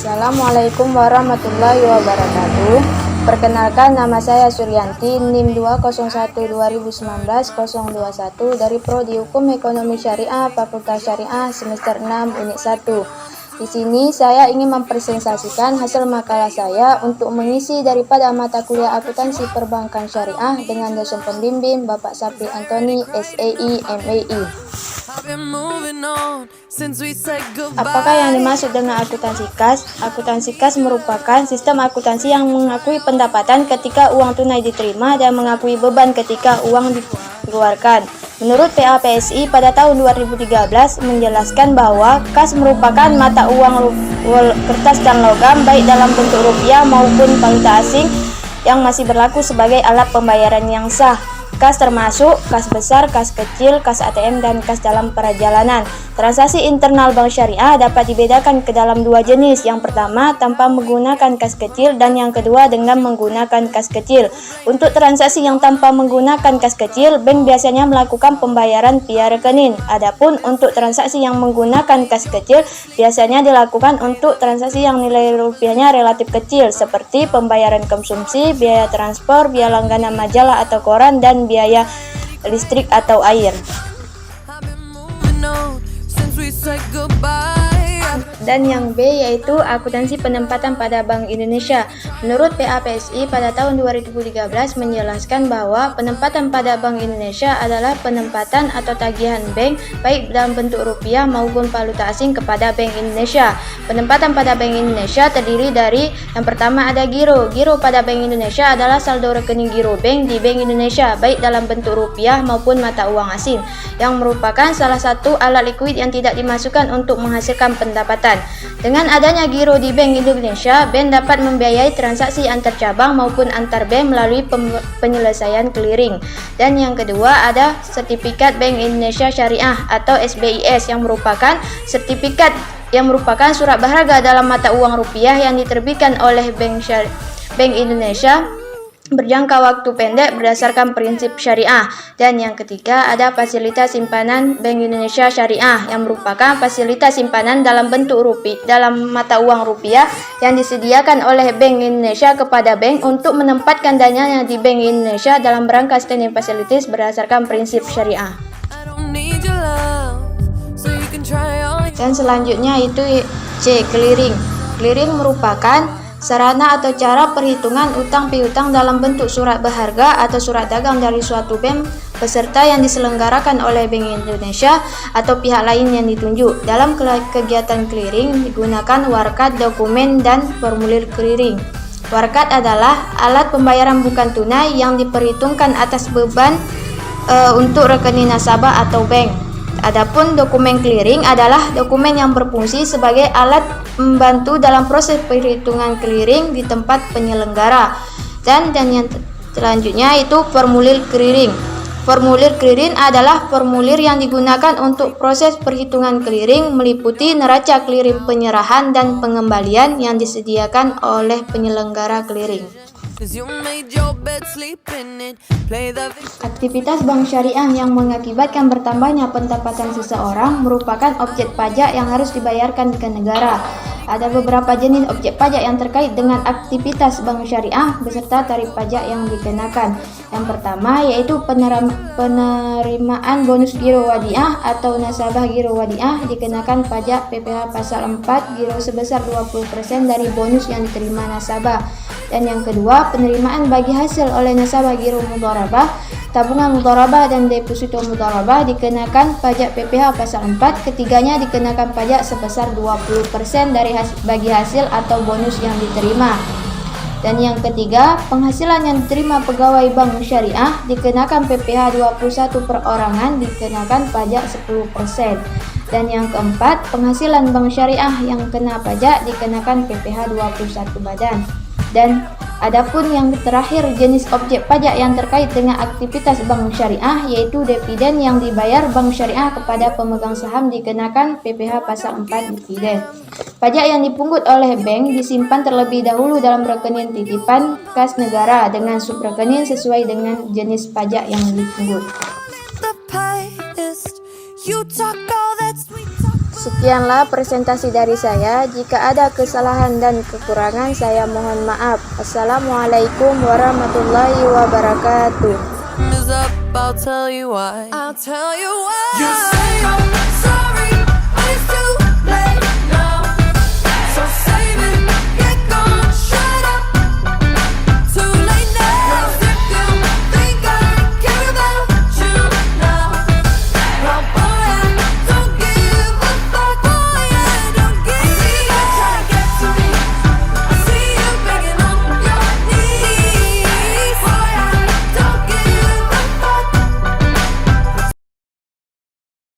Assalamualaikum warahmatullahi wabarakatuh. Perkenalkan, nama saya Suryanti, NIM 201-2019-021 dari Prodi Hukum Ekonomi Syariah, Fakultas Syariah, semester 6, unit 1. Di sini saya ingin mempresentasikan hasil makalah saya untuk mengisi daripada mata kuliah akuntansi perbankan syariah dengan dosen pembimbing Bapak Sapri Antoni, SEI, MEI. Apakah yang dimaksud dengan akuntansi kas? Akuntansi kas merupakan sistem akuntansi yang mengakui pendapatan ketika uang tunai diterima dan mengakui beban ketika uang dikeluarkan. Menurut PAPSI pada tahun 2013 menjelaskan bahwa kas merupakan mata uang kertas dan logam baik dalam bentuk rupiah maupun valuta asing yang masih berlaku sebagai alat pembayaran yang sah. Kas termasuk kas besar, kas kecil, kas ATM, dan kas dalam perjalanan. Transaksi internal bank syariah dapat dibedakan ke dalam dua jenis. Yang pertama, tanpa menggunakan kas kecil, dan yang kedua dengan menggunakan kas kecil. Untuk transaksi yang tanpa menggunakan kas kecil, bank biasanya melakukan pembayaran via rekening. Adapun untuk transaksi yang menggunakan kas kecil, biasanya dilakukan untuk transaksi yang nilai rupiahnya relatif kecil, seperti pembayaran konsumsi, biaya transport, biaya langganan majalah atau koran, dan biaya listrik atau air. Dan yang B yaitu akuntansi penempatan pada Bank Indonesia. Menurut PAPSI pada tahun 2013 menjelaskan bahwa penempatan pada Bank Indonesia adalah penempatan atau tagihan bank baik dalam bentuk rupiah maupun valuta asing kepada Bank Indonesia. Penempatan pada Bank Indonesia terdiri dari yang pertama ada giro. Giro pada Bank Indonesia adalah saldo rekening giro bank di Bank Indonesia baik dalam bentuk rupiah maupun mata uang asing, yang merupakan salah satu alat likuid yang tidak dimasukkan untuk menghasilkan pendapatan. Dengan adanya giro di Bank Indonesia, bank dapat membiayai transaksi antar cabang maupun antar bank melalui penyelesaian clearing. Dan yang kedua ada sertifikat Bank Indonesia Syariah atau SBIS yang merupakan sertifikat yang merupakan surat berharga dalam mata uang rupiah yang diterbitkan oleh Bank Indonesia berjangka waktu pendek berdasarkan prinsip syariah. Dan yang ketiga ada fasilitas simpanan Bank Indonesia Syariah yang merupakan fasilitas simpanan dalam bentuk dalam mata uang rupiah yang disediakan oleh Bank Indonesia kepada bank untuk menempatkan dananya di Bank Indonesia dalam rangka standing facilities berdasarkan prinsip syariah. Dan selanjutnya itu C, clearing. Clearing merupakan sarana atau cara perhitungan utang piutang dalam bentuk surat berharga atau surat dagang dari suatu bank peserta yang diselenggarakan oleh Bank Indonesia atau pihak lain yang ditunjuk. Dalam kegiatan clearing digunakan warkat, dokumen, dan formulir clearing. Warkat adalah alat pembayaran bukan tunai yang diperhitungkan atas beban untuk rekening nasabah atau bank. Adapun dokumen clearing adalah dokumen yang berfungsi sebagai alat membantu dalam proses perhitungan clearing di tempat penyelenggara. Dan yang selanjutnya itu formulir clearing. Formulir clearing adalah formulir yang digunakan untuk proses perhitungan clearing, meliputi neraca clearing penyerahan dan pengembalian yang disediakan oleh penyelenggara clearing. Aktivitas bank syariah yang mengakibatkan bertambahnya pendapatan seseorang merupakan objek pajak yang harus dibayarkan ke negara. Ada beberapa jenis objek pajak yang terkait dengan aktivitas bank syariah beserta tarif pajak yang dikenakan. Yang pertama yaitu penerimaan bonus giro wadiah atau nasabah giro wadiah dikenakan pajak PPh pasal 4 giro sebesar 20% dari bonus yang diterima nasabah. Dan yang kedua, penerimaan bagi hasil oleh nasabah giro mudharabah, tabungan mudharabah, dan deposito mudharabah dikenakan pajak PPh pasal 4. Ketiganya dikenakan pajak sebesar 20% dari bagi hasil atau bonus yang diterima. Dan yang ketiga, penghasilan yang diterima pegawai bank syariah dikenakan PPh 21 perorangan dikenakan pajak 10%. Dan yang keempat, penghasilan bank syariah yang kena pajak dikenakan PPh 21 badan. Dan adapun yang terakhir jenis objek pajak yang terkait dengan aktivitas bank syariah yaitu dividen yang dibayar bank syariah kepada pemegang saham dikenakan PPh pasal 4 dividen. Pajak yang dipungut oleh bank disimpan terlebih dahulu dalam rekening titipan kas negara dengan subrekening sesuai dengan jenis pajak yang dipungut. Sekianlah presentasi dari saya. Jika ada kesalahan dan kekurangan, saya mohon maaf. Assalamualaikum warahmatullahi wabarakatuh. I'll tell you why. You say I'm sorry.